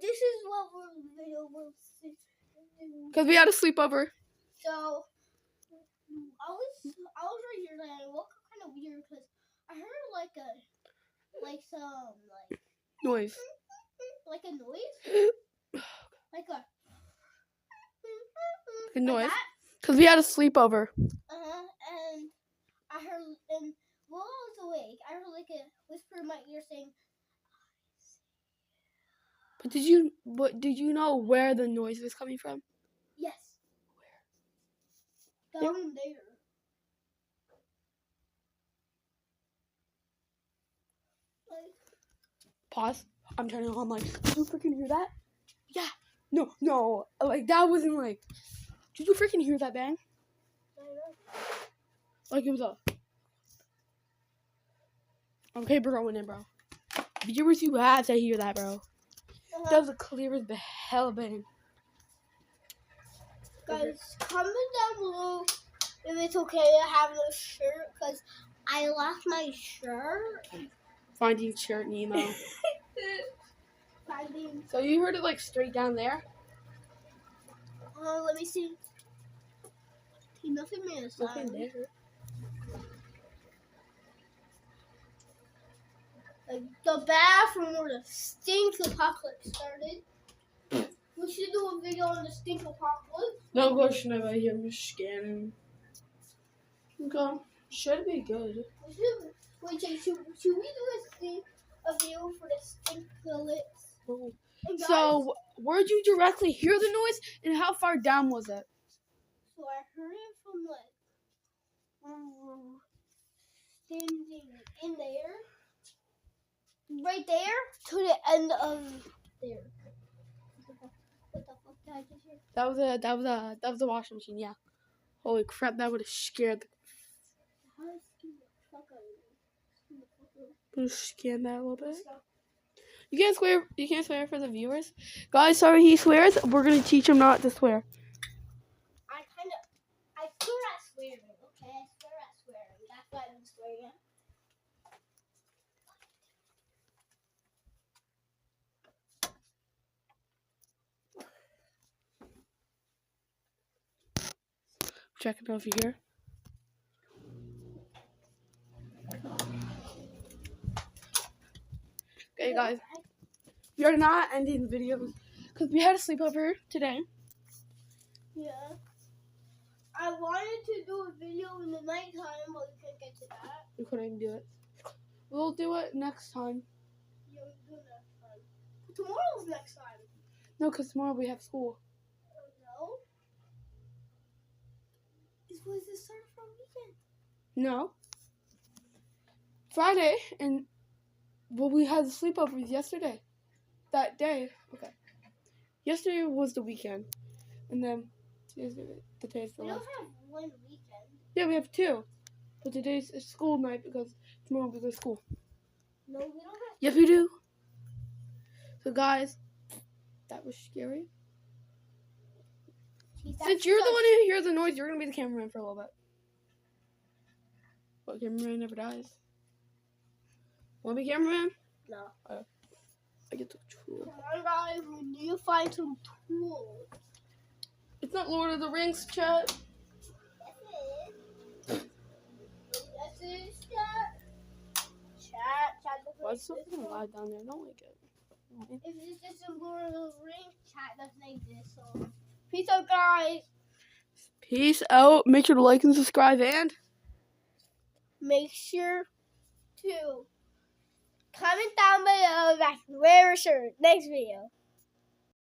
this is what we're see. Because we had a sleepover. So I was right here and I woke up kind of weird because I heard like some Noise. like a noise, like Good noise. Like that. Because we had a sleepover. And I heard, and while I was awake, I heard like a whisper in my ear saying, But did you know where the noise was coming from? yes. Where? Down there. Pause. I'm turning on like, did you freaking hear that? Yeah. No. Like that wasn't like, did you freaking hear that bang? Like it was a. Okay, bro, bro. Viewers, you have to hear that, bro. That was a clear as the hell bang. Guys, comment down below if it's okay to have this shirt, because I lost my shirt. Finding shirt Nemo. Finding. So you heard it like straight down there? Let me see. Nothing made a sound. Nothing there. Like the bathroom where the stink apocalypse started. We should do a video on the stink apocalypse. No question about here. I'm just scanning. Okay. Should be good. Should we do a video for the stink apocalypse? Oh. So, where'd you directly hear the noise, and how far down was it? So I heard it from standing in there, right there, to the end of there. What the fuck did I just hear? That was a washing machine. Yeah. Holy crap! That would have scared. Just scan that a little bit. You can't swear. You can't swear for the viewers, guys. Sorry, he swears. We're gonna teach him not to swear. I swear at swearing. Okay, I swear at swearing. That's why I'm swearing. Checking over here. Okay, guys. We are not ending the video because we had a sleepover today. Yeah. I wanted to do a video in the nighttime, but we couldn't get to that. We couldn't do it. We'll do it next time. Yeah, we'll do it next time. Tomorrow's next time. No, because tomorrow we have school. No. Was this start from weekend? No. Friday, and well, we had the sleepovers yesterday. That day. Okay. Yesterday was the weekend. And then today's the We last. don't have one weekend. Yeah, we have two. But today's is school night because tomorrow we go to school. No, we don't have. Yes, we do. So, guys, that was scary. Since you're the one who hears the noise, you're going to be the cameraman for a little bit. But cameraman never dies. Want to be cameraman? No. I get the tool. Come on, guys. We need to find some tools. It's not Lord of the Rings, chat. Yes, it is, chat. Chat. Why's something loud down there? I don't like it. If it's just a Lord of the Rings, chat doesn't exist. So, peace out, guys. Peace out. Make sure to like and subscribe, and make sure to comment down below if I can wear a shirt next video.